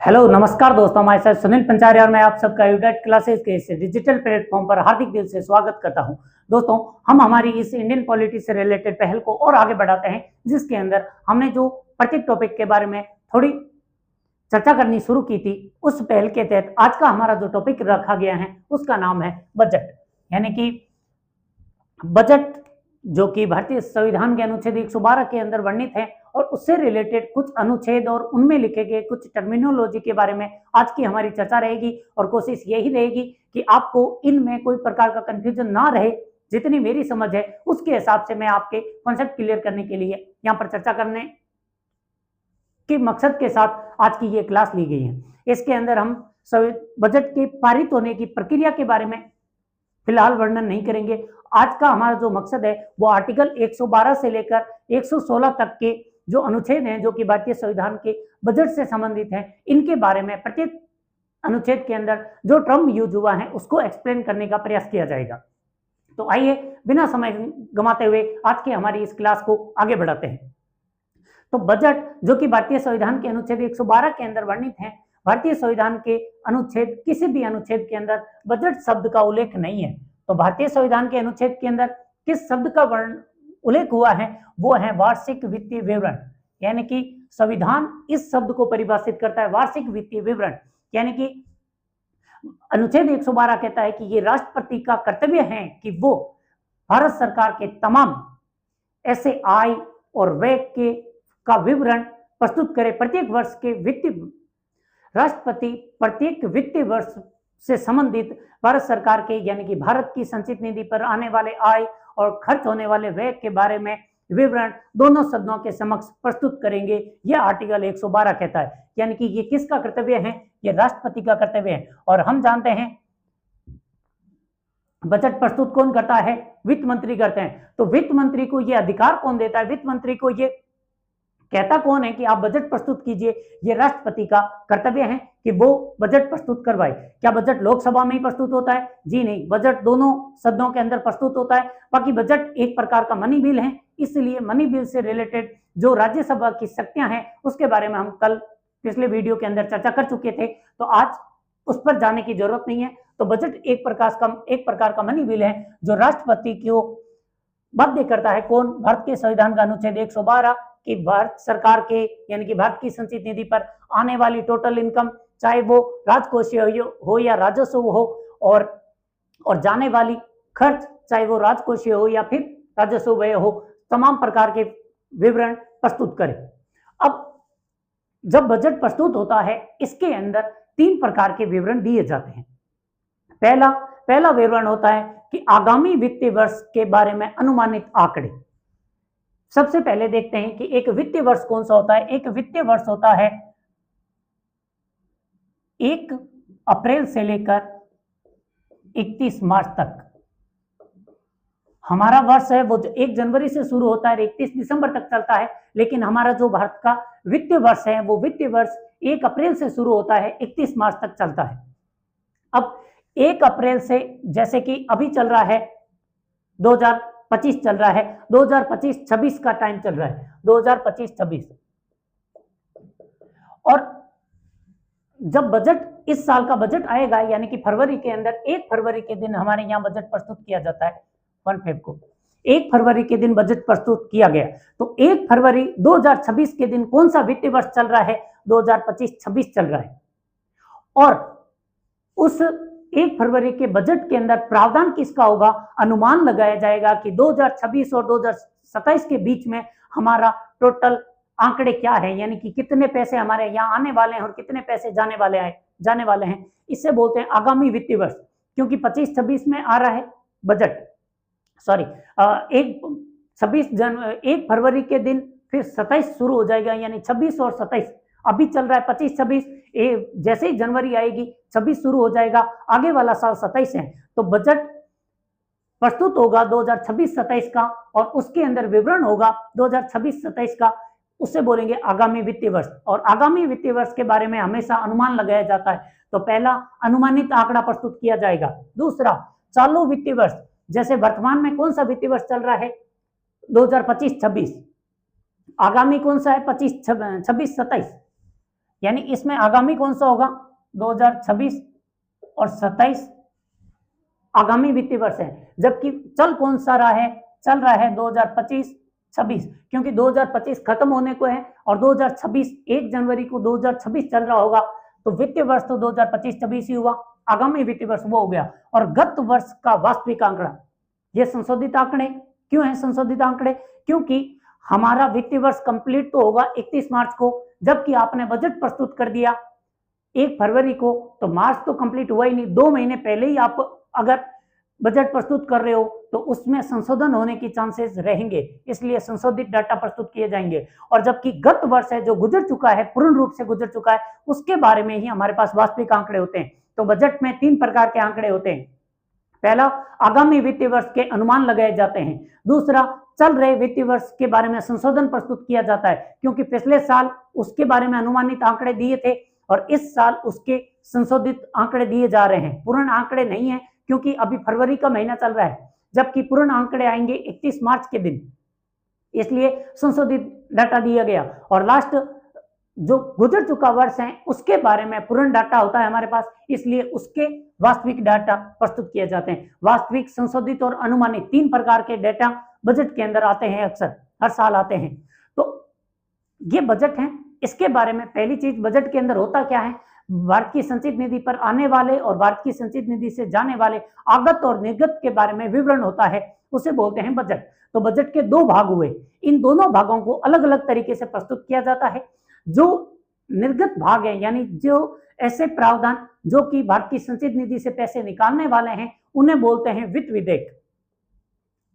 Hello नमस्कार दोस्तों, हमारे साथ सुनील पंचारी और मैं आप सबका यूडेट क्लासेस के इस डिजिटल प्लेटफॉर्म पर हार्दिक दिल से स्वागत करता हूं। दोस्तों, हम हमारी इस इंडियन पॉलिटी से रिलेटेड पहल को और आगे बढ़ाते हैं, जिसके अंदर हमने जो प्रत्येक टॉपिक के बारे में थोड़ी चर्चा करनी शुरू की थी, उस पहल के तहत आज का हमारा जो टॉपिक रखा गया है उसका नाम है बजट। यानी कि बजट जो कि भारतीय संविधान के अनुच्छेद 112 के अंदर वर्णित है और उससे रिलेटेड कुछ अनुच्छेद और उनमें लिखे गए कुछ टर्मिनोलॉजी के बारे में आज की हमारी चर्चा रहेगी। और कोशिश यही रहेगी कि आपको इनमें कोई प्रकार का कंफ्यूजन ना रहे। जितनी मेरी समझ है उसके हिसाब से मैं आपके कॉन्सेप्ट क्लियर करने के लिए यहाँ पर चर्चा करने के मकसद के साथ आज की ये क्लास ली गई है। इसके अंदर हम बजट के पारित होने की प्रक्रिया के बारे में फिलहाल वर्णन नहीं करेंगे। आज का हमारा जो मकसद है वो आर्टिकल 112 से लेकर 116 तक के जो अनुच्छेद हैं, जो कि भारतीय संविधान के बजट से संबंधित हैं, इनके बारे में प्रत्येक अनुच्छेद के अंदर जो टर्म यूज हुआ है उसको एक्सप्लेन करने का प्रयास किया जाएगा। तो आइए बिना समय गंवाते हुए आज की हमारी इस क्लास को आगे बढ़ाते हैं। तो बजट जो कि भारतीय संविधान के अनुच्छेद 112 के अंदर वर्णित है, भारतीय संविधान के अनुच्छेद किसी भी अनुच्छेद के अंदर बजट शब्द का उल्लेख नहीं है। तो भारतीय संविधान के अनुच्छेद के अंदर किस शब्द का उल्लेख हुआ है वो है वार्षिक वित्तीय विवरण। यानी कि संविधान इस शब्द को परिभाषित करता है, वार्षिक वित्तीय विवरण। यानी कि अनुच्छेद 112 कहता है कि ये राष्ट्रपति का कर्तव्य है कि वो भारत सरकार के तमाम ऐसे आय और व्यय के का विवरण प्रस्तुत करे। प्रत्येक वर्ष के वित्तीय राष्ट्रपति प्रत्येक वित्तीय वर्ष से संबंधित भारत सरकार के यानी कि भारत की संचित निधि पर आने वाले आय और खर्च होने वाले व्यय के बारे में विवरण दोनों सदनों के समक्ष प्रस्तुत करेंगे। यह आर्टिकल 112 कहता है। यानी कि ये किसका कर्तव्य है? ये राष्ट्रपति का कर्तव्य है। और हम जानते हैं बजट प्रस्तुत कौन करता है? वित्त मंत्री करते हैं। तो वित्त मंत्री को यह अधिकार कौन देता है? वित्त मंत्री को ये कहता कौन है कि आप बजट प्रस्तुत कीजिए? ये राष्ट्रपति का कर्तव्य है कि वो बजट प्रस्तुत करवाए। क्या बजट लोकसभा में ही प्रस्तुत होता है? जी नहीं, बजट दोनों सदनों के अंदर प्रस्तुत होता है। बाकी बजट एक प्रकार का मनी बिल है, इसलिए मनी बिल से रिलेटेड जो राज्यसभा की शक्तियां हैं उसके बारे में हम कल पिछले वीडियो के अंदर चर्चा कर चुके थे, तो आज उस पर जाने की जरूरत नहीं है। तो बजट एक प्रकार का मनी बिल है जो राष्ट्रपति को बाध्य करता है। कौन? भारत के संविधान का अनुच्छेद 112 कि भारत सरकार के यानी कि भारत की संचित निधि पर आने वाली टोटल इनकम, चाहे वो राजकोषीय हो या राजस्व हो, और जाने वाली खर्च चाहे वो राजकोषीय हो या फिर राजस्व व्यय हो, तमाम प्रकार के विवरण प्रस्तुत करें। अब जब बजट प्रस्तुत होता है इसके अंदर 3 प्रकार के विवरण दिए जाते हैं। पहला विवरण होता है कि आगामी वित्तीय वर्ष के बारे में अनुमानित आंकड़े। सबसे पहले देखते हैं कि एक वित्तीय वर्ष कौन सा होता है। एक वित्तीय वर्ष होता है 1 अप्रैल से लेकर 31 मार्च तक। हमारा वर्ष है वो 1 जनवरी से शुरू होता है, 31 दिसंबर तक चलता है। लेकिन हमारा जो भारत का वित्तीय वर्ष है वो वित्तीय वर्ष 1 अप्रैल से शुरू होता है, 31 मार्च तक चलता है। अब 1 अप्रैल से, जैसे कि अभी चल रहा है 2025 चल रहा है, 2025-26 का टाइम चल रहा है, 2025-26। और जब बजट इस साल का बजट आएगा यानी कि फरवरी के अंदर 1 फरवरी के दिन हमारे यहाँ बजट प्रस्तुत किया जाता है। 1 फेब को 1 फरवरी के दिन बजट प्रस्तुत किया गया। तो 1 फरवरी 2026 के दिन कौन सा वित्तीय वर्ष चल रहा है? 2025-26 चल रहा है। और उस 1 फरवरी के बजट के अंदर प्रावधान किसका होगा? अनुमान लगाया जाएगा कि 2026 और 2027 के बीच में हमारा टोटल आंकड़े क्या है, यानी कि कितने पैसे हमारे यहाँ आने वाले हैं और कितने पैसे जाने वाले हैं। इससे बोलते हैं आगामी वित्तीय वर्ष, क्योंकि 25-26 में आ रहा है बजट। सॉरी, 1 फरवरी के दिन फिर 27 शुरू हो जाएगा, यानी 26 और 27 अभी चल रहा है 25-26, जैसे ही जनवरी आएगी 26 शुरू हो जाएगा, आगे वाला साल 27 है। तो बजट प्रस्तुत होगा 2026-27 का और उसके अंदर विवरण होगा 2026-27 का, उससे बोलेंगे आगामी वित्तीय वर्ष। और आगामी वित्तीय वर्ष के बारे में हमेशा अनुमान लगाया जाता है। तो पहला अनुमानित आंकड़ा प्रस्तुत किया जाएगा। दूसरा चालू वित्तीय वर्ष, जैसे वर्तमान में कौन सा वित्तीय वर्ष चल रहा है? 2025-26। आगामी कौन सा है? 25-26-27। यानी इसमें आगामी कौन सा होगा, 2026 और 27 आगामी वित्तीय वर्ष है, जबकि चल कौन सा रहा है, चल रहा है 2025-26, क्योंकि 2025 खत्म होने को है और 2026 1 जनवरी को 2026 चल रहा होगा, तो वित्तीय वर्ष तो 2025-26 ही हुआ, आगामी वित्तीय वर्ष वो हो गया। और गत वर्ष का वास्तविक आंकड़ा, ये संशोधित आंकड़े क्यों है, संशोधित आंकड़े क्योंकि हमारा वित्तीय वर्ष कंप्लीट तो होगा 31 मार्च को, जबकि आपने बजट प्रस्तुत कर दिया 1 फरवरी को, तो मार्च तो कंप्लीट हुआ ही नहीं, 2 महीने पहले ही आप अगर बजट प्रस्तुत कर रहे हो तो उसमें संशोधन होने की चांसेस रहेंगे, इसलिए संशोधित डाटा प्रस्तुत किए जाएंगे। और जबकि गत वर्ष है जो गुजर चुका है, पूर्ण रूप से गुजर चुका है, उसके बारे में ही हमारे पास वास्तविक आंकड़े होते हैं। तो बजट में 3 प्रकार के आंकड़े होते हैं। पहला, आगामी वित्तीय वर्ष के अनुमान लगाए जाते हैं। दूसरा, चल रहे वित्तीय वर्ष के बारे में संशोधन प्रस्तुत किया जाता है, क्योंकि पिछले साल उसके बारे में अनुमानित आंकड़े दिए थे और इस साल उसके संशोधित आंकड़े दिए जा रहे हैं। पूर्ण आंकड़े नहीं है क्योंकि अभी फरवरी का महीना चल रहा है, जबकि पूर्ण आंकड़े आएंगे 31 मार्च के दिन, इसलिए संशोधित डाटा दिया गया। और लास्ट जो गुजर चुका वर्ष है उसके बारे में पूर्ण डाटा होता है हमारे पास, इसलिए उसके वास्तविक डाटा प्रस्तुत किए जाते हैं। वास्तविक, संशोधित और अनुमानित 3 प्रकार के डाटा बजट के अंदर आते हैं, अक्सर हर साल आते हैं। तो ये बजट है, इसके बारे में पहली चीज, बजट के अंदर होता क्या है, भारत की संचित निधि पर आने वाले और भारत की संचित निधि से जाने वाले आगत और निर्गत के बारे में विवरण होता है, उसे बोलते हैं बजट। तो बजट के 2 भाग हुए, इन दोनों भागों को अलग अलग तरीके से प्रस्तुत किया जाता है। जो निर्गत भाग है, यानी जो ऐसे प्रावधान जो कि भारत की संचित निधि से पैसे निकालने वाले हैं, उन्हें बोलते हैं वित्त विधेयक।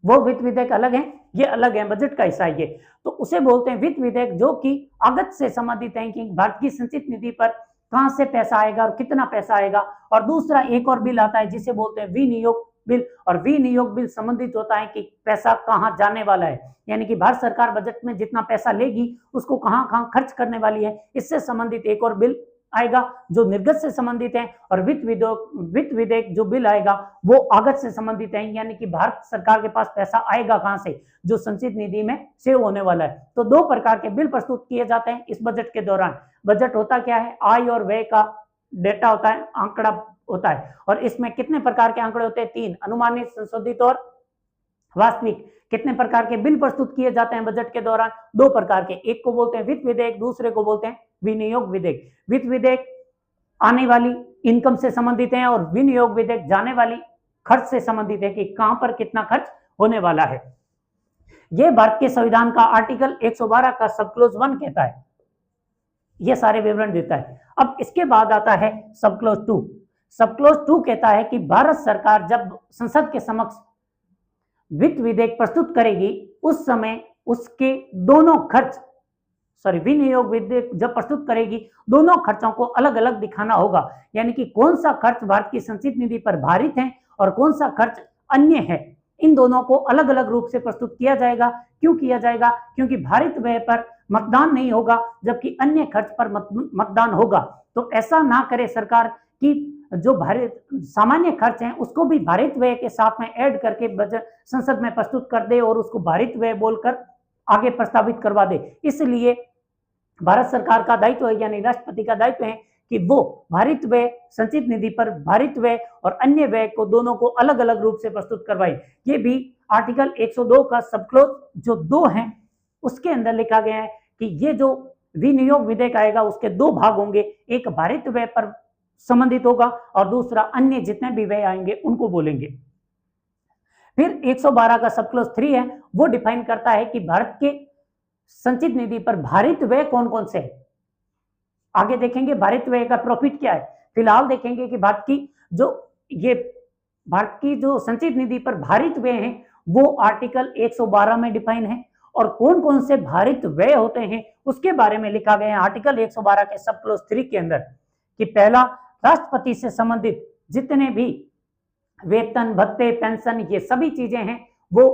वो वित्त विधेयक अलग है, ये अलग है, बजट का हिस्सा ये, तो उसे बोलते हैं वित्त विधेयक, जो कि आगत से संबंधित है कि भारत की संचित निधि पर कहां से पैसा आएगा और कितना पैसा आएगा। और दूसरा एक और बिल आता है जिसे बोलते हैं विनियोग बिल, और विनियोग बिल संबंधित होता है कि पैसा कहां जाने वाला है, यानी कि भारत सरकार बजट में जितना पैसा लेगी उसको कहां कहां खर्च करने वाली है, इससे संबंधित एक और बिल आएगा जो निर्गत से संबंधित है। और वित्त विधेयक जो बिल आएगा वो आगत से संबंधित है, यानी कि भारत सरकार के पास पैसा आएगा कहां से, जो संचित निधि में सेव होने वाला है। तो 2 प्रकार के बिल प्रस्तुत किए जाते हैं इस बजट के दौरान। बजट होता क्या है, आय और व्यय का डेटा होता है, आंकड़ा होता है। और इसमें कितने प्रकार के आंकड़े होते हैं, 3, अनुमानित, संशोधित और वास्तविक। कितने प्रकार के बिल प्रस्तुत किए जाते हैं बजट के दौरान, 2 प्रकार के, एक को बोलते हैं वित्त विधेयक, दूसरे को बोलते हैं विनियोग विधेयक। वित्त विधेयक आने वाली इनकम से संबंधित है और विनियोग विधेयक जाने वाली खर्च से संबंधित है कि कहां पर कितना खर्च होने वाला है। यह भारत के संविधान का आर्टिकल 112 का सब क्लोज 1 कहता है, यह सारे विवरण देता है। अब इसके बाद आता है सब क्लोज 2। सब क्लोज 2 कहता है कि भारत सरकार जब संसद के समक्ष वित्त विधेयक प्रस्तुत करेगी उस समय उसके दोनों खर्च, विनियोग विधेयक जब प्रस्तुत करेगी दोनों खर्चों को अलग अलग दिखाना होगा, यानी कि कौन सा खर्च भारत की संचित निधि पर भारित है और कौन सा खर्च अन्य है, इन दोनों को अलग अलग रूप से प्रस्तुत किया जाएगा। क्यों किया जाएगा, क्योंकि भारित व्यय पर मतदान नहीं होगा जबकि अन्य खर्च पर मतदान होगा। तो ऐसा ना करे सरकार कि जो भारित सामान्य खर्च हैं उसको भी भारित व्यय के साथ में ऐड करके बजट संसद में प्रस्तुत कर दे और उसको भारित व्यय बोलकर आगे प्रस्तावित करवा दे। इसलिए भारत सरकार का दायित्व है, यानी राष्ट्रपति का दायित्व है कि वो भारित व्यय, संचित निधि पर भारित व्यय और अन्य व्यय को दोनों को अलग अलग रूप से प्रस्तुत करवाए। ये भी आर्टिकल 102 का सब क्लोज जो 2 हैं उसके अंदर लिखा गया है कि ये जो विनियोग विधेयक आएगा उसके 2 भाग होंगे, एक भारित व्यय पर संबंधित होगा और दूसरा अन्य जितने भी व्यय आएंगे उनको बोलेंगे। फिर 112 का सब क्लोज 3 है, वो डिफाइन करता है कि भारत के संचित निधि पर भारित व्यय कौन कौन से है। आगे देखेंगे भारित व्यय का प्रॉफिट क्या है, फिलहाल देखेंगे कि भारत की जो संचित निधि पर भारित व्यय है वो आर्टिकल 112 में डिफाइन है और कौन कौन से भारित व्यय होते हैं उसके बारे में लिखा गया है आर्टिकल 112 के सब क्लोज 3 के अंदर कि पहला, राष्ट्रपति से संबंधित जितने भी वेतन, भत्ते, पेंशन, ये सभी चीजें हैं वो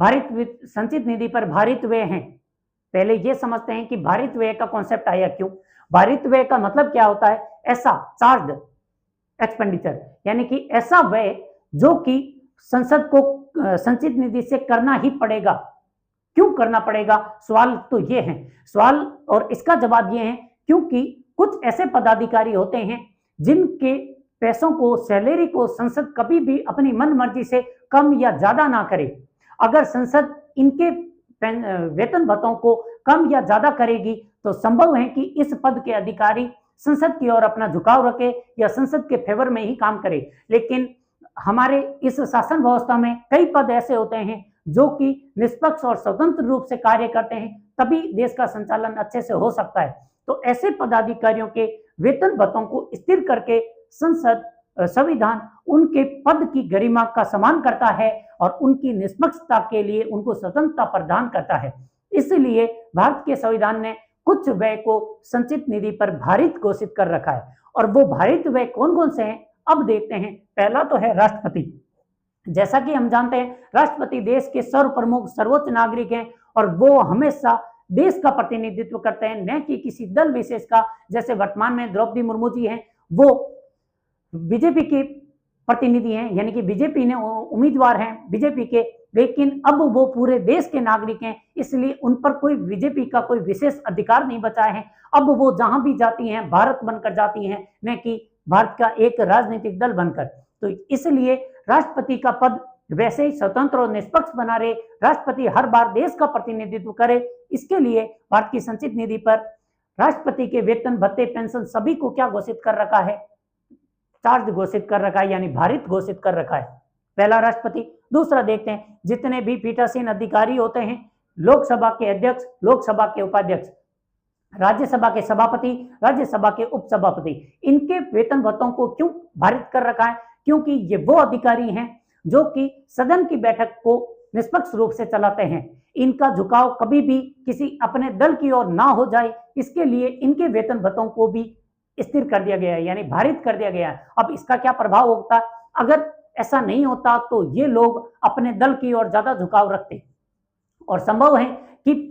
भारित संचित निधि पर भारित व्यय हैं। पहले ये समझते हैं कि भारित व्यय का कॉन्सेप्ट आया क्यों। भारित व्यय का मतलब क्या होता है, ऐसा चार्ज एक्सपेंडिचर, यानी कि ऐसा व्यय जो कि संसद को संचित निधि से करना ही पड़ेगा। क्यों करना पड़ेगा, सवाल तो ये है, सवाल और इसका जवाब ये है क्योंकि कुछ ऐसे पदाधिकारी होते हैं जिनके पैसों को, सैलरी को संसद कभी भी अपनी मन मर्जी से कम या ज्यादा ना करे। अगर संसद इनके वेतन भत्तों को कम या ज्यादा करेगी तो संभव है कि इस पद के अधिकारी संसद की ओर अपना झुकाव रखे या संसद के फेवर में ही काम करे। लेकिन हमारे इस शासन व्यवस्था में कई पद ऐसे होते हैं जो कि निष्पक्ष और स्वतंत्र रूप से कार्य करते हैं, तभी देश का संचालन अच्छे से हो सकता है। तो ऐसे पदाधिकारियों के वेतन भत्तों को स्थिर करके संसद संविधान उनके पद की गरिमा का सम्मान करता है और उनकी निष्पक्षता के लिए उनको स्वतंत्रता प्रदान करता है। इसलिए भारत के संविधान ने कुछ व्यय को संचित निधि पर भारित घोषित कर रखा है। और वो भारित व्यय कौन कौन से हैं, अब देखते हैं। पहला तो है राष्ट्रपति। जैसा कि हम जानते हैं, राष्ट्रपति देश के सर्वप्रमुख सर्वोच्च नागरिक हैं और वो हमेशा देश का प्रतिनिधित्व करते हैं, न कि किसी दल विशेष का। जैसे वर्तमान में द्रौपदी मुर्मू जी हैं, वो बीजेपी के प्रतिनिधि हैं, यानी कि बीजेपी ने उम्मीदवार हैं बीजेपी के, लेकिन अब वो पूरे देश के नागरिक हैं, इसलिए उन पर कोई बीजेपी का कोई विशेष अधिकार नहीं बचा है। अब वो जहां भी जाती हैं भारत बनकर जाती हैं, न कि भारत का एक राजनीतिक दल बनकर। तो इसलिए राष्ट्रपति का पद वैसे ही स्वतंत्र और निष्पक्ष बना रहे, राष्ट्रपति हर बार देश का प्रतिनिधित्व करे। इसके लिए भारत की संचित निधि पर राष्ट्रपति के वेतन भत्ते पेंशन सभी को क्या घोषित कर रखा है, चार्ज घोषित कर रखा है, यानी भारित घोषित कर रखा है। पहला राष्ट्रपति। दूसरा देखते हैं, जितने भी पीठासीन अधिकारी होते हैं, लोकसभा के अध्यक्ष, लोकसभा के उपाध्यक्ष, राज्यसभा के सभापति, राज्यसभा के उपसभापति, इनके वेतन भत्तों को क्यों भारित कर रखा है? क्योंकि ये वो अधिकारी हैं जो कि सदन की बैठक को निष्पक्ष रूप से चलाते हैं। इनका झुकाव कभी भी किसी अपने दल की ओर ना हो जाए, इसके लिए इनके वेतन भत्तों को भी स्थिर कर दिया गया है, यानी भारित कर दिया गया है। अब इसका क्या प्रभाव होता? अगर ऐसा नहीं होता तो ये लोग अपने दल की ओर ज्यादा झुकाव रखते, और संभव है कि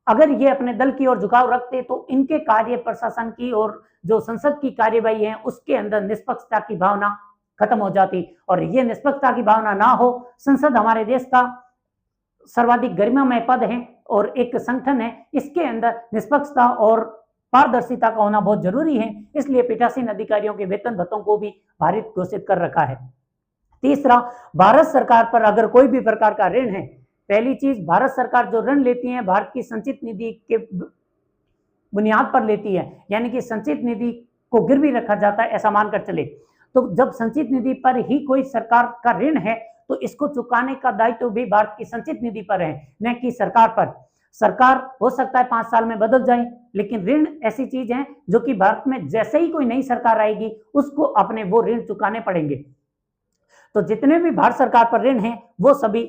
अगर ये अपने दल की ओर झुकाव रखते तो इनके कार्य प्रशासन की और जो संसद की कार्यवाही है उसके अंदर निष्पक्षता की भावना खत्म हो जाती। और ये निष्पक्षता की भावना ना हो, संसद हमारे देश का सर्वाधिक गरिमामय पद है और एक संगठन है, इसके अंदर निष्पक्षता और पारदर्शिता का होना बहुत जरूरी है। इसलिए पीठासीन अधिकारियों के वेतन भत्तों को भी भारित घोषित कर रखा है। तीसरा, भारत सरकार पर अगर कोई भी प्रकार का ऋण है, पहली चीज, भारत सरकार जो ऋण लेती है भारत की संचित निधि के बुनियाद पर लेती है, यानी कि संचित निधि को गिरवी रखा जाता है, ऐसा मानकर चले। तो जब संचित निधि पर ही कोई सरकार का ऋण है तो इसको चुकाने का दायित्व भी भारत की संचित निधि पर है, न कि सरकार पर। सरकार हो सकता है 5 साल में बदल जाए, लेकिन ऋण ऐसी चीज है जो कि भारत में जैसे ही कोई नई सरकार आएगी उसको अपने वो ऋण चुकाने पड़ेंगे। तो जितने भी भारत सरकार पर ऋण हैं वो सभी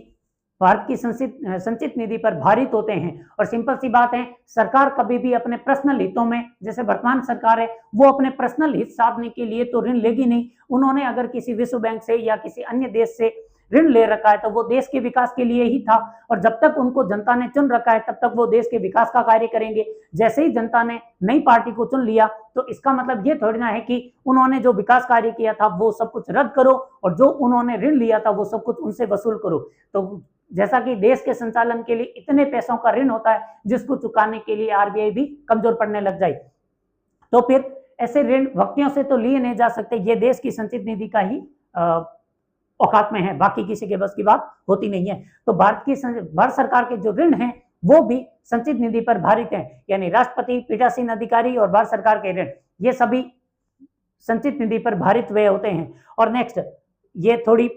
भारत की संचित निधि पर भारित होते हैं। और सिंपल सी बात है, सरकार कभी भी अपने पर्सनल हितों में, जैसे वर्तमान सरकार है, वो अपने पर्सनल हित साधने के लिए तो ऋण लेगी नहीं। उन्होंने अगर किसी विश्व बैंक से या किसी अन्य देश से ऋण ले रखा है तो वो देश के विकास के लिए ही था, और जब तक उनको जनता ने चुन रखा है तब तक वो देश के विकास का कार्य करेंगे। जैसे ही जनता ने नई पार्टी को चुन लिया तो इसका मतलब ये थोड़ी ना है कि उन्होंने जो विकास कार्य किया था वो सब कुछ रद्द करो और जो उन्होंने ऋण लिया था वो सब कुछ उनसे वसूल करो। तो जैसा कि देश के संचालन के लिए इतने पैसों का ऋण होता है जिसको चुकाने के लिए आरबीआई भी कमजोर पड़ने लग जाए, तो फिर ऐसे ऋण व्यक्तियों से तो लिए नहीं जा सकते, ये देश की संचित निधि का ही औकात में है, बाकी किसी के बस की बात होती नहीं है। तो भारत सरकार के जो ऋण हैं वो भी संचित निधि पर भारित हैं, यानी राष्ट्रपति, पीठासीन अधिकारी और भारत सरकार के ऋण, ये सभी संचित निधि पर भारित व्यय होते हैं। और नेक्स्ट, ये थोड़ी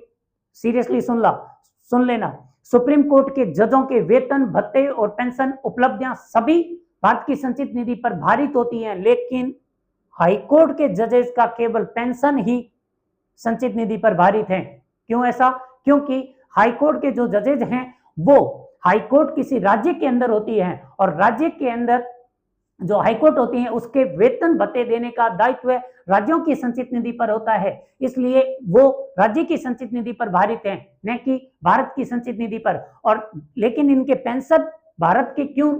सीरियसली सुन लेना, सुप्रीम कोर्ट के जजों के वेतन भत्ते और पेंशन उपलब्धियां सभी भारत की संचित निधि पर भारित होती हैं, लेकिन हाईकोर्ट के जजेस का केवल पेंशन ही संचित निधि पर भारित है। क्यों ऐसा? क्योंकि हाईकोर्ट के जो जजेज हैं वो हाईकोर्ट किसी राज्य के अंदर होती है और राज्य के अंदर जो हाईकोर्ट होती है उसके वेतन भत्ते देने का दायित्व राज्यों की संचित निधि पर होता है, इसलिए वो राज्य की संचित निधि पर भारित हैं, न कि भारत की संचित निधि पर। और लेकिन इनके पेंशन भारत के क्यों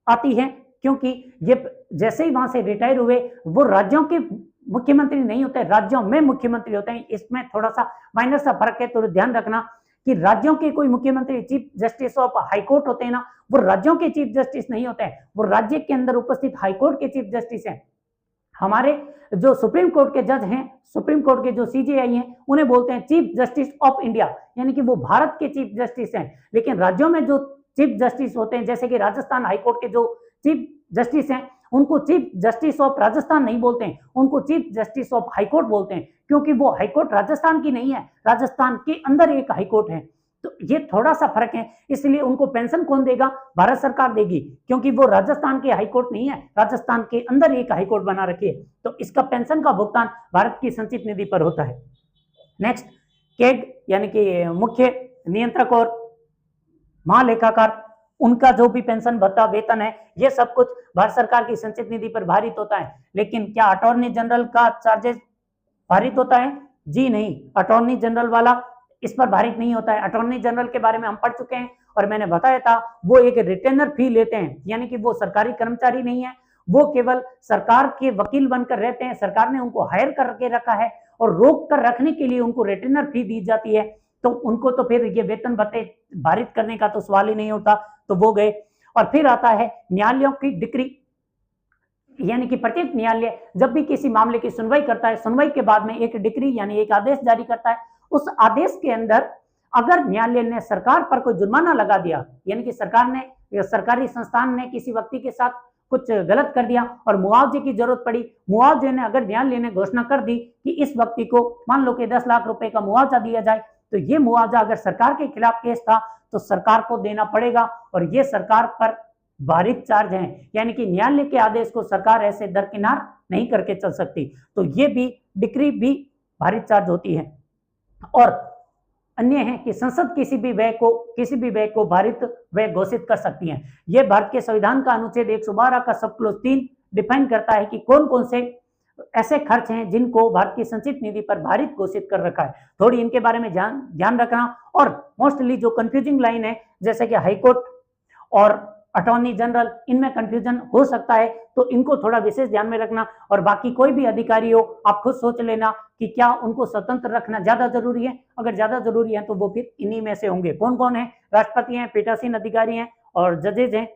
आती है? क्योंकि ये जैसे ही वहां से रिटायर हुए वो राज्यों के मुख्यमंत्री नहीं होते, राज्यों में मुख्यमंत्री होते हैं। इसमें थोड़ा सा माइनर सा फर्क है, तो ध्यान रखना कि राज्यों के कोई मुख्यमंत्री चीफ जस्टिस ऑफ हाईकोर्ट होते हैं ना, वो राज्यों के चीफ जस्टिस नहीं होते हैं, वो राज्य के अंदर उपस्थित हाईकोर्ट के चीफ जस्टिस हैं। हमारे जो सुप्रीम कोर्ट के जज हैं, सुप्रीम कोर्ट के जो सीजेआई हैं, उन्हें बोलते हैं चीफ जस्टिस ऑफ इंडिया, यानी कि वो भारत के चीफ जस्टिस हैं। लेकिन राज्यों में जो चीफ जस्टिस होते हैं, जैसे कि राजस्थान हाईकोर्ट के जो चीफ जस्टिस हैं, उनको चीफ जस्टिस ऑफ राजस्थान नहीं बोलते हैं, उनको चीफ जस्टिस ऑफ हाईकोर्ट बोलते हैं, क्योंकि वो हाईकोर्ट राजस्थान की नहीं है, राजस्थान के अंदर एक हाईकोर्ट है। तो ये थोड़ा सा फर्क है, इसलिए उनको पेंशन कौन देगा? भारत सरकार देगी, क्योंकि वो राजस्थान के हाईकोर्ट नहीं है, राजस्थान के अंदर एक हाईकोर्ट बना रखी है, तो इसका पेंशन का भुगतान भारत की संचित निधि पर होता है। नेक्स्ट, केग यानी कि मुख्य नियंत्रक और महालेखाकार, उनका जो भी पेंशन भत्ता वेतन है, ये सब कुछ भारत सरकार की संचित निधि पर भारित होता है। लेकिन क्या अटॉर्नी जनरल का चार्जेस भारित होता है? जी नहीं, अटॉर्नी जनरल वाला इस पर भारित नहीं होता है। अटॉर्नी जनरल के बारे में हम पढ़ चुके हैं और मैंने बताया था, वो एक रिटेनर फी लेते हैं, यानी कि वो सरकारी कर्मचारी नहीं है, वो केवल सरकार के वकील बनकर रहते हैं, सरकार ने उनको हायर करके रखा है और रोक कर रखने के लिए उनको रिटेनर फी दी जाती है, तो उनको तो फिर ये वेतन भत्ते भारित करने का तो सवाल ही नहीं होता, तो वो गए। और फिर आता है न्यायालयों की डिक्री, यानी कि प्रत्येक न्यायालय जब भी किसी मामले की सुनवाई करता है, सुनवाई के बाद में एक डिक्री यानी एक आदेश जारी करता है। उस आदेश के अंदर अगर न्यायालय ने सरकार पर कोई जुर्माना लगा दिया, यानी कि सरकार ने या सरकारी संस्थान ने किसी व्यक्ति के साथ कुछ गलत कर दिया और मुआवजे की जरूरत पड़ी, मुआवजे ने अगर न्यायालय ने घोषणा कर दी कि इस व्यक्ति को मान लो कि 10 लाख रुपए का मुआवजा दिया जाए, तो ये मुआवजा अगर सरकार के खिलाफ केस था तो सरकार को देना पड़ेगा और ये सरकार पर भारित चार्ज है, यानी कि न्यायालय के आदेश को सरकार ऐसे दरकिनार नहीं करके चल सकती, तो ये भी डिक्री भी भारित चार्ज होती है। और अन्य है कि संसद किसी भी व्यय को भारित व्यय घोषित कर सकती है। यह भारत के संविधान का अनुच्छेद 112 का सब क्लॉज 3 डिफाइन करता है कि कौन कौन से ऐसे खर्च हैं जिनको भारत की संचित निधि पर भारित घोषित कर रखा है। थोड़ी इनके बारे में ध्यान रखना। और मोस्टली जो कंफ्यूजिंग लाइन है, जैसे कि हाईकोर्ट और अटॉर्नी जनरल, इनमें कंफ्यूजन हो सकता है, तो इनको थोड़ा विशेष ध्यान में रखना। और बाकी कोई भी अधिकारी हो, आप खुद सोच लेना कि क्या उनको स्वतंत्र रखना ज्यादा जरूरी है। अगर ज्यादा जरूरी है तो वो फिर इन्हीं में से होंगे। कौन कौन है? राष्ट्रपति हैं, पीठासीन अधिकारी हैं और जजेज हैं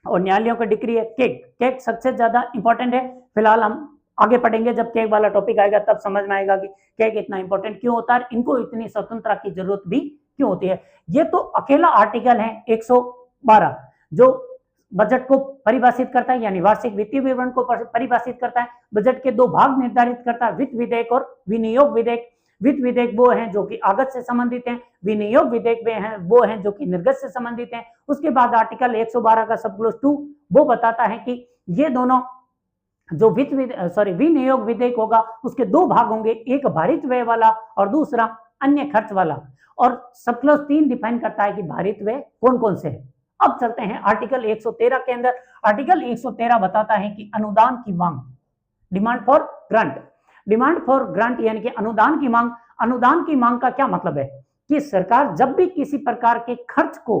और न्यायालयों का डिक्री है। केक सबसे ज्यादा इंपॉर्टेंट है। फिलहाल हम आगे पढ़ेंगे, जब केक वाला टॉपिक आएगा तब समझ में आएगा कि केक इतना इंपॉर्टेंट क्यों होता है, इनको इतनी स्वतंत्रता की जरूरत भी क्यों होती है। ये तो अकेला आर्टिकल है 112 जो बजट को परिभाषित करता है, यानी वार्षिक वित्तीय विवरण को परिभाषित करता है। बजट के 2 भाग निर्धारित करता है, वित्त विधेयक और विनियोग विधेयक। वित्त विधेयक वो हैं जो कि आगत से संबंधित हैं, विनियोग विधेयक वो हैं जो कि निर्गत से संबंधित हैं। उसके बाद आर्टिकल 112 का सब क्लॉज 2 वो बताता है कि ये दोनों जो विनियोग विधेयक होगा उसके 2 भाग होंगे, एक भारित व्यय वाला और दूसरा अन्य खर्च वाला। और सब क्लॉज 3 डिफाइन करता है कि भारित व्यय कौन कौन से है। अब चलते हैं आर्टिकल 113 के अंदर। आर्टिकल 113 बताता है कि अनुदान की मांग, demand for grant. Demand for grant यानी कि अनुदान की मांग। अनुदान की मांग का क्या मतलब है कि सरकार जब भी किसी प्रकार के खर्च को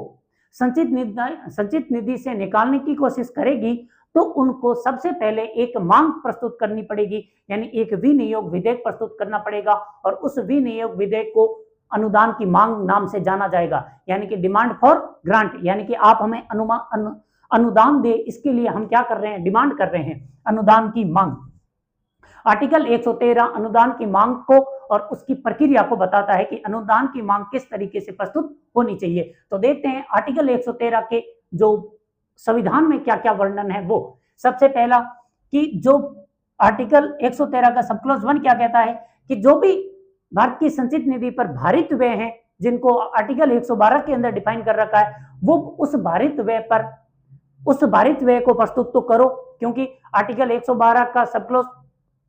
संचित निधि से निकालने की कोशिश करेगी तो उनको सबसे पहले एक मांग प्रस्तुत करनी पड़ेगी, यानी एक विनियोग विधेयक प्रस्तुत करना पड़ेगा और उस विनियोग विधेयक को अनुदान की मांग नाम से जाना जाएगा। यानी कि डिमांड फॉर ग्रांट, यानी कि आप हमें अनुदान दे, इसके लिए हम क्या कर रहे हैं? डिमांड कर रहे हैं, अनुदान की मांग। आर्टिकल 113 अनुदान की मांग को और उसकी प्रक्रिया को बताता है कि अनुदान की मांग किस तरीके से प्रस्तुत होनी चाहिए। तो देखते हैं आर्टिकल 113 के जो संविधान में क्या क्या वर्णन है। वो सबसे पहला कि जो आर्टिकल 113 का सब क्लॉज 1 क्या कहता है कि जो भी भारत की संचित निधि पर भारित व्यय हैं जिनको आर्टिकल 112 के अंदर डिफाइन कर रखा है, वो उस भारित व्यय को प्रस्तुत तो करो, क्योंकि आर्टिकल 112 का सब क्लॉज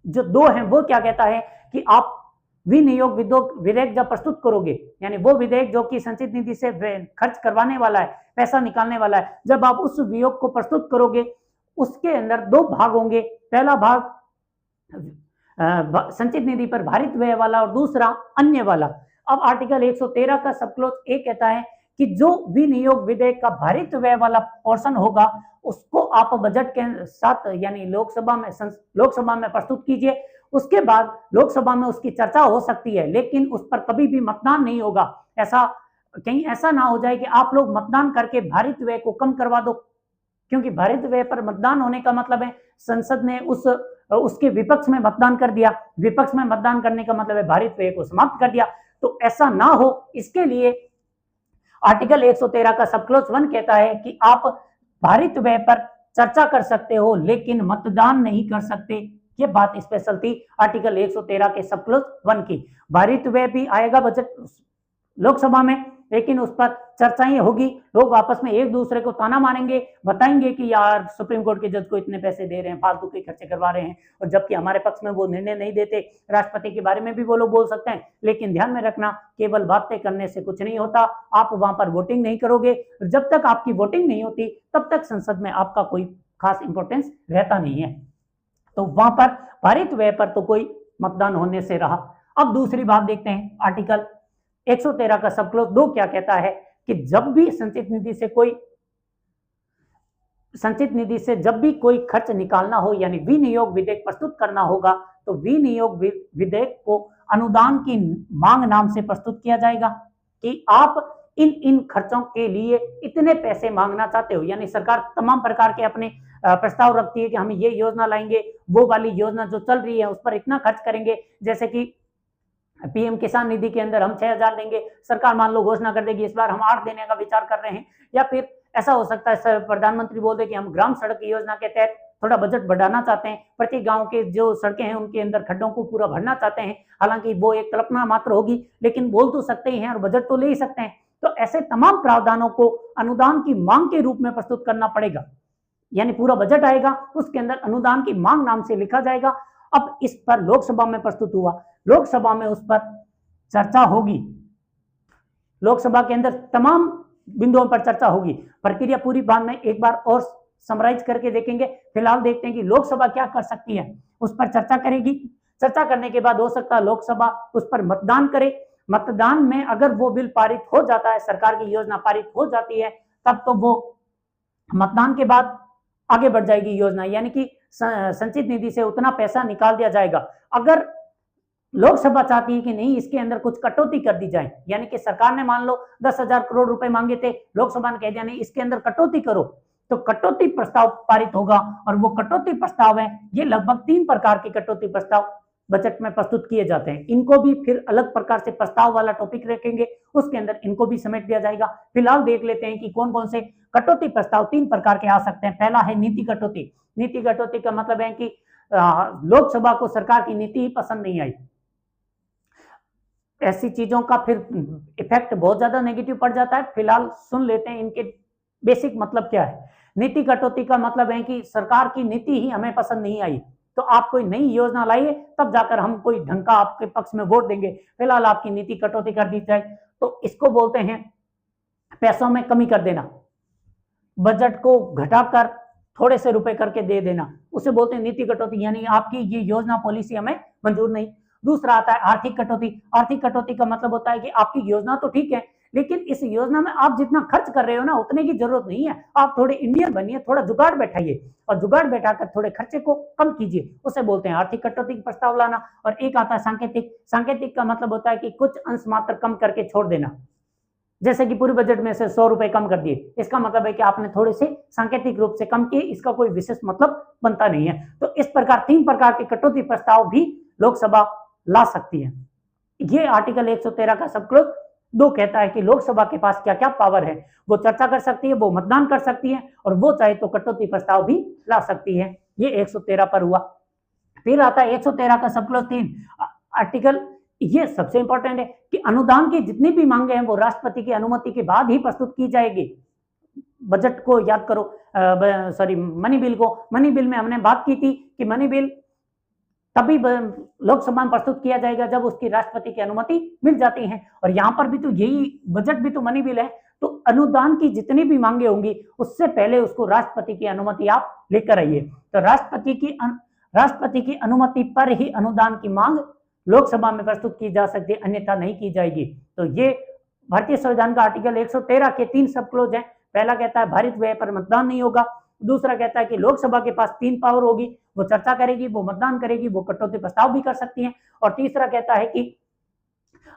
जो 2 है वो क्या कहता है कि आप विनियोग विधेयक जब प्रस्तुत करोगे, यानी वो विधेयक जो कि संचित निधि से खर्च करवाने वाला है, पैसा निकालने वाला है, जब आप उस वियोग को प्रस्तुत करोगे उसके अंदर 2 भाग होंगे। पहला भाग संचित निधि पर भारित व्यय वाला और दूसरा अन्य वाला। अब आर्टिकल 113 का सब क्लॉज 1 कहता है कि जो विनियोग विधेयक का भारित व्यय वाला पोर्शन होगा उसको आप बजट के साथ यानी लोकसभा में प्रस्तुत कीजिए। उसके बाद लोकसभा में उसकी चर्चा हो सकती है, लेकिन उस पर कभी भी मतदान नहीं होगा। कहीं ऐसा ना हो जाए कि आप लोग मतदान करके भारित व्यय को कम करवा दो, क्योंकि भारित व्यय पर मतदान होने का मतलब है संसद ने उस उसके विपक्ष में मतदान कर दिया। विपक्ष में मतदान करने का मतलब है भारित व्यय को समाप्त कर दिया। तो ऐसा ना हो इसके लिए आर्टिकल 113 का सब क्लॉज 1 कहता है कि आप भारित व्यय पर चर्चा कर सकते हो लेकिन मतदान नहीं कर सकते। ये बात स्पेशल थी आर्टिकल 113 के सब क्लॉज 1 की। भारित व्यय भी आएगा बजट लोकसभा में, लेकिन उस पर चर्चाएं होगी, लोग आपस में एक दूसरे को ताना मारेंगे, बताएंगे कि यार सुप्रीम कोर्ट के जज को इतने पैसे दे रहे हैं, फालतू के खर्चे करवा रहे हैं, और जबकि हमारे पक्ष में वो निर्णय नहीं देते। राष्ट्रपति के बारे में भी वो लोग बोल सकते हैं, लेकिन ध्यान में रखना केवल बातें करने से कुछ नहीं होता। आप वहां पर वोटिंग नहीं करोगे, जब तक आपकी वोटिंग नहीं होती तब तक संसद में आपका कोई खास इंपॉर्टेंस रहता नहीं है। तो वहां पर भारित व्यय पर तो कोई मतदान होने से रहा। अब दूसरी बात देखते हैं, आर्टिकल 113 का सब क्लॉज 2 क्या कहता है कि जब भी संचित निधि से जब भी कोई खर्च निकालना हो यानी विनियोग विधेयक प्रस्तुत करना होगा तो विनियोग विधेयक को अनुदान की मांग नाम से प्रस्तुत किया जाएगा कि आप इन खर्चों के लिए इतने पैसे मांगना चाहते हो। यानी सरकार तमाम प्रकार के अपने प्रस्ताव रखती है कि हम ये योजना लाएंगे, वो वाली योजना जो चल रही है उस पर इतना खर्च करेंगे। जैसे कि पीएम किसान निधि के अंदर हम 6,000 देंगे, सरकार मान लो घोषणा कर देगी इस बार हम 8 देने का विचार कर रहे हैं। या फिर ऐसा हो सकता है प्रधानमंत्री बोल दे कि हम ग्राम सड़क योजना के तहत थोड़ा बजट बढ़ाना चाहते हैं, प्रति गांव के जो सड़कें हैं उनके अंदर खड्डों को पूरा भरना चाहते हैं। हालांकि वो एक कल्पना मात्र होगी, लेकिन बोल तो सकते ही हैं और बजट तो ले ही सकते हैं। तो ऐसे तमाम प्रावधानों को अनुदान की मांग के रूप में प्रस्तुत करना पड़ेगा। यानी पूरा बजट आएगा, उसके अंदर अनुदान की मांग नाम से लिखा जाएगा। अब इस पर लोकसभा में प्रस्तुत हुआ, लोकसभा में उस पर चर्चा होगी, लोकसभा के अंदर तमाम बिंदुओं पर चर्चा होगी। प्रक्रिया पूरी बाद में एक बार और समराइज करके देखेंगे। फिलहाल देखते हैं कि लोकसभा क्या कर सकती है, उस पर चर्चा करेगी। चर्चा करने के बाद हो सकता है लोकसभा उस पर मतदान करे। मतदान में अगर वो बिल पारित हो जाता है, सरकार की योजना पारित हो जाती है, तब तो वो मतदान के बाद आगे बढ़ जाएगी योजना, यानी कि संचित निधि से उतना पैसा निकाल दिया जाएगा। अगर लोकसभा चाहती है कि नहीं इसके अंदर कुछ कटौती कर दी जाए, यानी कि सरकार ने मान लो 10,000 करोड़ रुपए मांगे थे, लोकसभा ने कह दिया नहीं इसके अंदर कटौती करो, तो कटौती प्रस्ताव पारित होगा। और वो कटौती प्रस्ताव है, ये लगभग 3 प्रकार के कटौती प्रस्ताव बजट में प्रस्तुत किए जाते हैं। इनको भी फिर अलग प्रकार से प्रस्ताव वाला टॉपिक रखेंगे, उसके अंदर इनको भी समेट दिया जाएगा। फिलहाल देख लेते हैं कि कौन कौन से कटौती प्रस्ताव 3 प्रकार के आ सकते हैं। पहला है नीति कटौती। नीति कटौती का मतलब है कि लोकसभा को सरकार की नीति ही पसंद नहीं आई, ऐसी चीजों का फिर इफेक्ट बहुत ज्यादा नेगेटिव पड़ जाता है। फिलहाल सुन लेते हैं इनके बेसिक मतलब क्या है। नीति कटौती का मतलब है कि सरकार की नीति ही हमें पसंद नहीं आई, तो आप कोई नई योजना लाइए तब जाकर हम कोई ढंग का आपके पक्ष में वोट देंगे। फिलहाल आपकी नीति कटौती कर दी जाए तो इसको बोलते हैं पैसों में कमी कर देना, बजट को घटाकर थोड़े से रुपए करके दे देना, उसे बोलते हैं नीति कटौती। यानी आपकी ये योजना पॉलिसी हमें मंजूर नहीं। दूसरा आता है आर्थिक कटौती। आर्थिक कटौती का मतलब होता है कि आपकी योजना तो ठीक है, लेकिन इस योजना में आप जितना खर्च कर रहे हो ना उतने की जरूरत नहीं है। आप थोड़े इंडियन बनिए, थोड़ा जुगाड़ बैठाइए और जुगाड़ बैठाकर थोड़े खर्चे को कम कीजिए, उसे बोलते हैं आर्थिक कटौती का प्रस्ताव लाना। और एक आता है सांकेतिक। सांकेतिक का मतलब होता है कि कुछ अंश मात्र कम करके छोड़ देना, जैसे कि पूरे बजट में से 100 रुपए कम कर दिए, इसका मतलब है कि आपने थोड़े से सांकेतिक रूप से कम किए, इसका कोई विशेष मतलब बनता नहीं है। तो इस प्रकार 3 प्रकार के कटौती प्रस्ताव भी लोकसभा ला सकती है। ये आर्टिकल 113 का सब क्लॉज 2 कहता है कि लोकसभा के पास क्या क्या पावर है। वो चर्चा कर सकती है, वो मतदान कर सकती है, और वो चाहे तो कटौती प्रस्ताव भी ला सकती है। ये 113 पर हुआ। फिर आता है 113 का सब क्लॉज 3 आर्टिकल। ये सबसे इंपॉर्टेंट है कि अनुदान की जितनी भी मांगे हैं वो राष्ट्रपति की अनुमति के बाद ही प्रस्तुत की जाएगी। बजट को याद करो, मनी बिल को। मनी बिल में हमने बात की थी कि मनी बिल तभी लोकसभा में प्रस्तुत किया जाएगा जब उसकी राष्ट्रपति की अनुमति मिल जाती है। और यहाँ पर भी तो यही बजट भी तो मनी बिल है। तो अनुदान की जितनी भी मांगे होंगी उससे पहले उसको राष्ट्रपति की अनुमति आप लेकर आइए। तो राष्ट्रपति की अनुमति पर ही अनुदान की मांग लोकसभा में प्रस्तुत की जा सकती है, अन्यथा नहीं की जाएगी। तो ये भारतीय संविधान का आर्टिकल 113 के 3 सब क्लॉज हैं। पहला कहता है भारित व्यय पर मतदान नहीं होगा। दूसरा कहता है कि लोकसभा के पास 3 पावर होगी, वो चर्चा करेगी, वो मतदान करेगी, वो कटौती प्रस्ताव भी कर सकती है। और तीसरा कहता है कि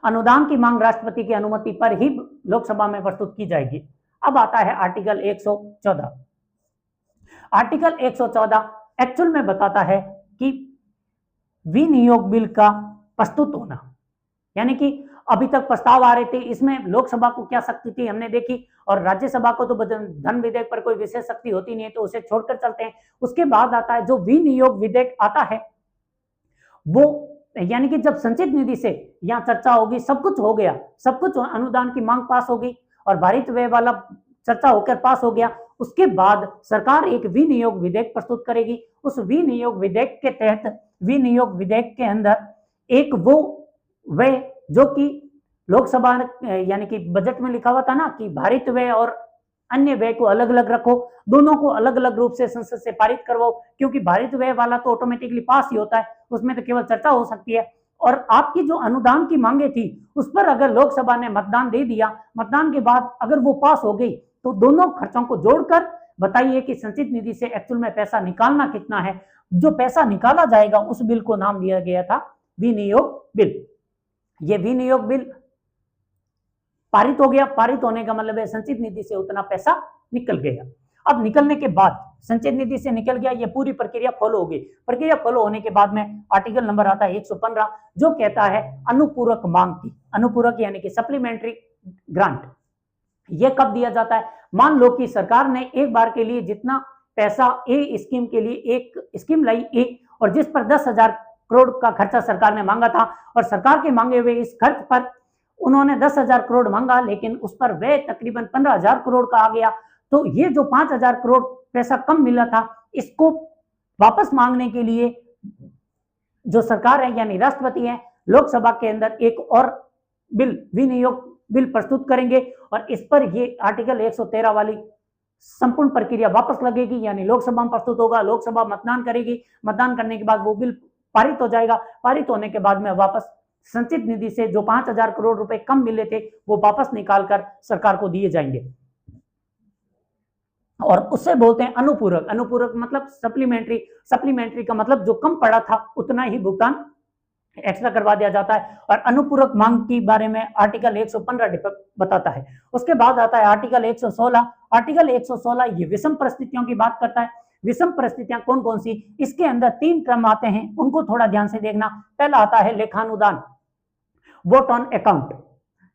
अनुदान की मांग राष्ट्रपति की अनुमति पर ही लोकसभा में प्रस्तुत की जाएगी। अब आता है आर्टिकल 114। आर्टिकल 114 एक्चुअल में बताता है कि विनियोग बिल का प्रस्तुत होना, यानी कि अभी तक प्रस्ताव आ रहे थे, इसमें लोकसभा को क्या शक्ति थी हमने देखी, और राज्यसभा को तो धन विधेयक पर कोई विशेष शक्ति होती नहीं है, तो उसे छोड़कर चलते हैं। उसके बाद आता है जो विनियोग विधेयक आता है, वो यानी कि जब संचित निधि से यहाँ चर्चा होगी, सब कुछ हो गया, सब कुछ अनुदान की मांग पास हो गई और भारित व्यय वाला चर्चा होकर पास हो गया, उसके बाद सरकार एक विनियोग विधेयक प्रस्तुत करेगी। उस विनियोग विधेयक के तहत, विनियोग विधेयक के अंदर एक वो व्यय जो कि लोकसभा यानी कि बजट में लिखा हुआ था ना कि भारित व्यय और अन्य व्यय को अलग अलग रखो, दोनों को अलग अलग रूप से संसद से पारित करवाओ, क्योंकि भारित व्यय वाला तो ऑटोमेटिकली पास ही होता है, उसमें तो केवल चर्चा हो सकती है। और आपकी जो अनुदान की मांगे थी उस पर अगर लोकसभा ने मतदान दे दिया, मतदान के बाद अगर वो पास हो गई, तो दोनों खर्चों को जोड़कर बताइए कि संचित निधि से एक्चुअल में पैसा निकालना कितना है। जो पैसा निकाला जाएगा उस बिल को नाम दिया गया था विनियोग बिल। ये विनियोग बिल पारित हो गया, पारित होने का मतलब है संचित निधि से उतना पैसा निकल गया। अब निकलने के बाद, संचित निधि से निकल गया, ये पूरी प्रक्रिया फॉलो हो गई। प्रक्रिया फॉलो होने के बाद में आर्टिकल नंबर आता है 115, जो कहता है अनुपूरक मांग की, अनुपूरक यानी कि सप्लीमेंट्री ग्रांट। ये कब दिया जाता है? मान लो कि सरकार ने एक बार के लिए जितना पैसा ए स्कीम के लिए एक स्कीम लाई ए, और जिस पर 10,000 करोड़ का खर्चा सरकार ने मांगा था, और सरकार के मांगे हुए इस खर्च पर उन्होंने 10,000 करोड़ मांगा, लेकिन उस पर व्यय तकरीबन 15,000 करोड़ का आ गया। तो ये जो 5,000 करोड़ पैसा कम मिला था, इसको वापस मांगने के लिए जो सरकार है यानी राष्ट्रपति है, लोकसभा के अंदर एक और बिल, विनियोग बिल प्रस्तुत करेंगे, और इस पर ये आर्टिकल 113 वाली संपूर्ण प्रक्रिया वापस लगेगी, यानी लोकसभा में प्रस्तुत होगा, लोकसभा मतदान करेगी, मतदान करने के बाद वो बिल पारित हो जाएगा। पारित होने के बाद में वापस संचित निधि से जो 5,000 करोड़ रुपए कम मिले थे वो वापस निकालकर सरकार को दिए जाएंगे, और उससे बोलते हैं अनुपूरक। अनुपूरक मतलब सप्लीमेंट्री, सप्लीमेंट्री का मतलब जो कम पड़ा था उतना ही भुगतान एक्स्ट्रा करवा दिया जाता है। और अनुपूरक मांग के बारे में आर्टिकल 115 बताता है। उसके बाद आता है आर्टिकल 116। आर्टिकल 116 ये विषम परिस्थितियों की बात करता है। विषम परिस्थितियां कौन कौन सी? इसके अंदर 3 टर्म आते हैं, उनको थोड़ा ध्यान से देखना। पहला आता है लेखानुदान, वोट ऑन अकाउंट।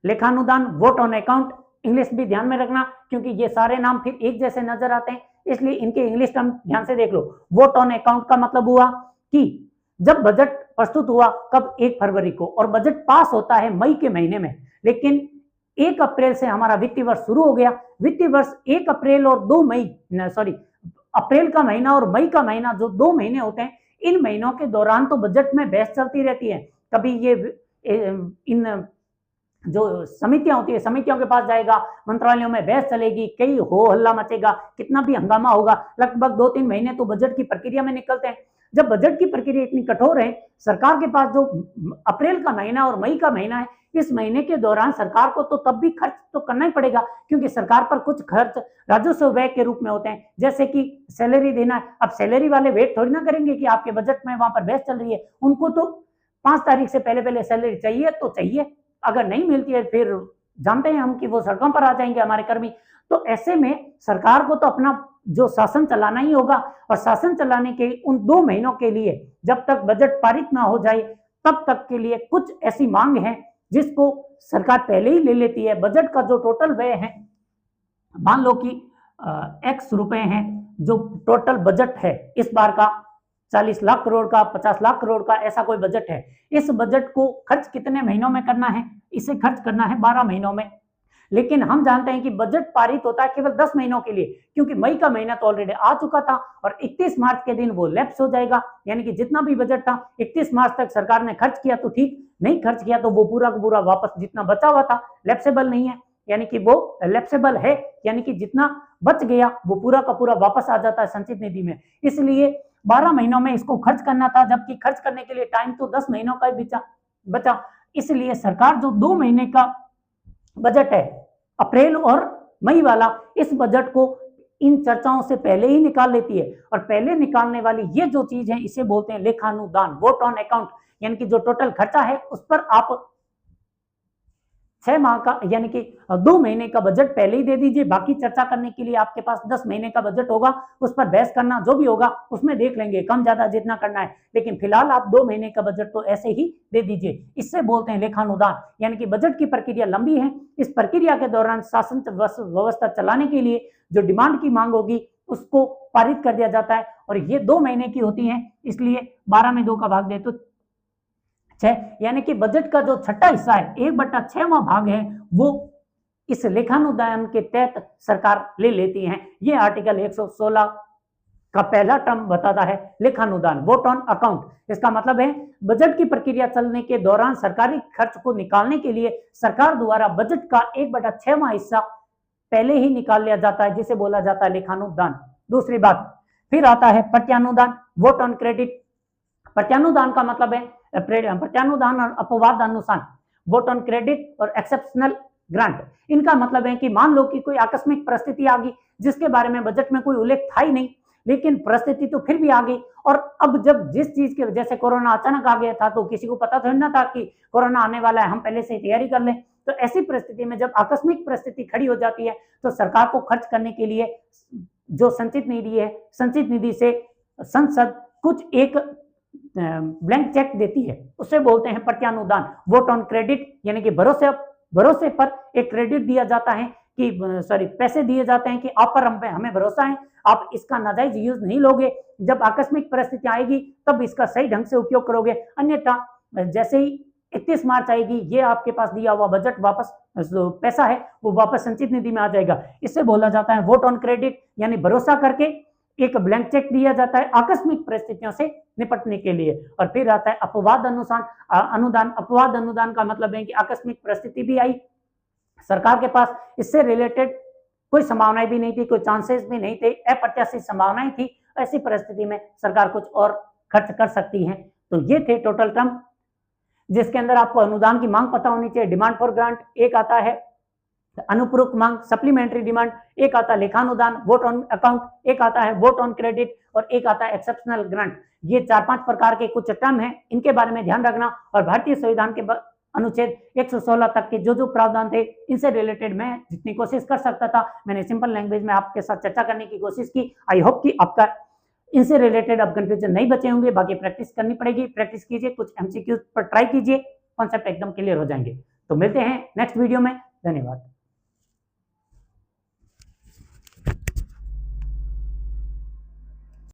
लेखानुदान, वोट ऑन अकाउंट, इंग्लिश भी ध्यान में रखना क्योंकि ये सारे नाम फिर एक जैसे नजर आते हैं, इसलिए इनके इंग्लिश टर्म ध्यान से देख लो। वोट ऑन अकाउंट का मतलब हुआ कि जब बजट प्रस्तुत हुआ कब, 1 फरवरी को, और बजट पास होता है मई के महीने में, लेकिन 1 अप्रैल से हमारा वित्तीय वर्ष शुरू हो गया। वित्तीय वर्ष 1 अप्रैल और 2 मई, अप्रैल का महीना और मई का महीना, जो 2 महीने होते हैं, इन महीनों के दौरान तो बजट में बहस चलती रहती है। कभी ये इन जो समितियां होती है, समितियों के पास जाएगा, मंत्रालयों में बहस चलेगी, कई हो हल्ला मचेगा, कितना भी हंगामा होगा, लगभग 2-3 महीने तो बजट की प्रक्रिया में निकलते हैं। जब बजट की प्रक्रिया इतनी कठोर है, सरकार के पास जो अप्रैल का महीना और मई का महीना है, इस महीने के दौरान सरकार को तो तब भी खर्च तो करना ही पड़ेगा, क्योंकि सरकार पर कुछ खर्च राजस्व व्यय के रूप में होते हैं, जैसे कि सैलरी देना है। अब सैलरी वाले वेट थोड़ी ना करेंगे कि आपके बजट में वहां पर बहस चल रही है, उनको तो 5 तारीख से पहले सैलरी चाहिए तो चाहिए, अगर नहीं मिलती है फिर जानते हैं हम कि वो सड़कों पर आ जाएंगे हमारे कर्मी। तो ऐसे में सरकार को तो अपना जो शासन चलाना ही होगा, और शासन चलाने के उन 2 महीनों के लिए, जब तक बजट पारित ना हो जाए तब तक के लिए, कुछ ऐसी मांग है जिसको सरकार पहले ही ले लेती है। बजट का जो टोटल व्यय है, मान लो कि x रुपए हैं, जो टोटल बजट है इस बार का 40 लाख करोड़ का, 50 लाख करोड़ का, ऐसा कोई बजट है। इस बजट को खर्च कितने महीनों में करना है? इसे खर्च करना है 12 महीनों में। लेकिन हम जानते हैं कि बजट पारित होता है केवल 10 महीनों के लिए, क्योंकि मई का महीना तो ऑलरेडी आ चुका था और 31 मार्च के दिन वो लैप्स हो जाएगा, यानी कि जितना भी बजट था 31 मार्च तक सरकार ने खर्च किया तो ठीक, नहीं खर्च किया तो वो पूरा का पूरा वापस जितना बचा हुआ था, लैप्सेबल नहीं है, यानी कि वो लैप्सेबल है, यानी कि जितना बच गया वो पूरा का पूरा वापस आ जाता है संचित निधि में। इसलिए 12 महीनों में इसको खर्च करना था, जबकि खर्च करने के लिए टाइम तो 10 महीनों का ही बचा। इसलिए सरकार जो 2 महीने का बजट है, अप्रैल और मई वाला, इस बजट को इन चर्चाओं से पहले ही निकाल लेती है। और पहले निकालने वाली ये जो चीज है, इसे बोलते हैं लेखानुदान, वोट ऑन अकाउंट, यानी कि जो टोटल खर्चा है उस पर आप 6 माह का यानी कि 2 महीने का बजट पहले ही दे दीजिए। बाकी चर्चा करने के लिए आपके पास 10 महीने का बजट होगा, उस पर बहस करना जो भी होगा उसमें देख लेंगे, कम ज्यादा जितना करना है। लेकिन फिलहाल आप 2 महीने का बजट तो ऐसे ही दे दीजिए। इससे बोलते हैं लेखानुदान, यानी कि बजट की प्रक्रिया लंबी है। इस प्रक्रिया के दौरान शासन व्यवस्था चलाने के लिए जो डिमांड की मांग होगी उसको पारित कर दिया जाता है, और ये 2 महीने की होती है, इसलिए 12 में 2 का भाग दे तो 6, यानी कि बजट का जो छठा हिस्सा है, 1/6वां भाग है, वो इस लेखानुदान के तहत सरकार ले लेती है। ये आर्टिकल 116 का पहला टर्म बताता है लेखानुदान, वोट ऑन अकाउंट। इसका मतलब है बजट की प्रक्रिया चलने के दौरान सरकारी खर्च को निकालने के लिए सरकार द्वारा बजट का 1/6वां हिस्सा पहले ही निकाल लिया जाता है, जिसे बोला जाता है लेखानुदान। दूसरी बात, फिर आता है प्रत्यानुदान, वोट ऑन क्रेडिट। प्रत्यानुदान का मतलब है प्रत्यानुदान और अपवाद अनुदान, वोट ऑन क्रेडिट और एक्सेप्शनल ग्रांट। इनका मतलब है कि मान लो कि कोई आकस्मिक परिस्थिति आ गई जिसके बारे में बजट में कोई उल्लेख था ही नहीं, लेकिन परिस्थिति तो फिर भी आ गई, और अब जब जिस चीज के वजह से कोरोना अचानक आ गया था तो किसी को पता थोड़ी ना था कि कोरोना आने वाला है, हम पहले से ही तैयारी कर लें। तो ऐसी परिस्थिति में जब आकस्मिक परिस्थिति खड़ी हो जाती है तो सरकार को खर्च करने के लिए जो संचित निधि है, संचित निधि से संसद कुछ एक ब्लैंक चेक देती है, उसे बोलते हैं प्रत्यानुदान। वोट ऑन क्रेडिट, यानी कि भरोसे पर एक क्रेडिट दिया जाता है कि पैसे दिए जाते हैं कि आप पर हमें भरोसा है, आप इसका नाजायज यूज नहीं लोगे, जब आकस्मिक परिस्थिति आएगी तब इसका सही ढंग से उपयोग करोगे, अन्यथा जैसे ही 31 मार्च आएगी ये आपके पास दिया हुआ बजट वापस, जो पैसा है वो वापस संचित निधि में आ जाएगा। इससे बोला जाता है वोट ऑन क्रेडिट, यानी भरोसा करके एक ब्लैंक चेक दिया जाता है आकस्मिक परिस्थितियों से निपटने के लिए। और फिर आता है अपवाद अनुदान। अपवाद अनुदान का मतलब है कि आकस्मिक परिस्थिति भी आई, सरकार के पास इससे रिलेटेड कोई संभावनाएं भी नहीं थी, कोई चांसेस भी नहीं थे, अप्रत्याशित संभावनाएं थी, ऐसी परिस्थिति में सरकार कुछ और खर्च कर सकती है। तो ये थे टोटल टर्म जिसके अंदर आपको अनुदान की मांग पता होनी चाहिए। डिमांड फॉर ग्रांट, एक आता है अनुपूरक मांग सप्लीमेंट्री डिमांड, एक आता है लेखानुदान वोट ऑन अकाउंट, एक आता है वोट ऑन क्रेडिट और एक आता है एक्सेप्शनल ग्रांट। ये 4-5 प्रकार के कुछ टर्म हैं, इनके बारे में ध्यान रखना। और भारतीय संविधान के अनुच्छेद 116 तक के जो प्रावधान थे इनसे रिलेटेड मैं जितनी कोशिश कर सकता था मैंने सिंपल लैंग्वेज में आपके साथ चर्चा करने की कोशिश की। आई होप कि आपका इनसे रिलेटेड अब कंफ्यूजन नहीं बचे होंगे। बाकी प्रैक्टिस करनी पड़ेगी, प्रैक्टिस कीजिए, कुछ एमसीक्यूज पर ट्राई कीजिए, कॉन्सेप्ट एकदम क्लियर हो जाएंगे। तो मिलते हैं नेक्स्ट वीडियो में, धन्यवाद।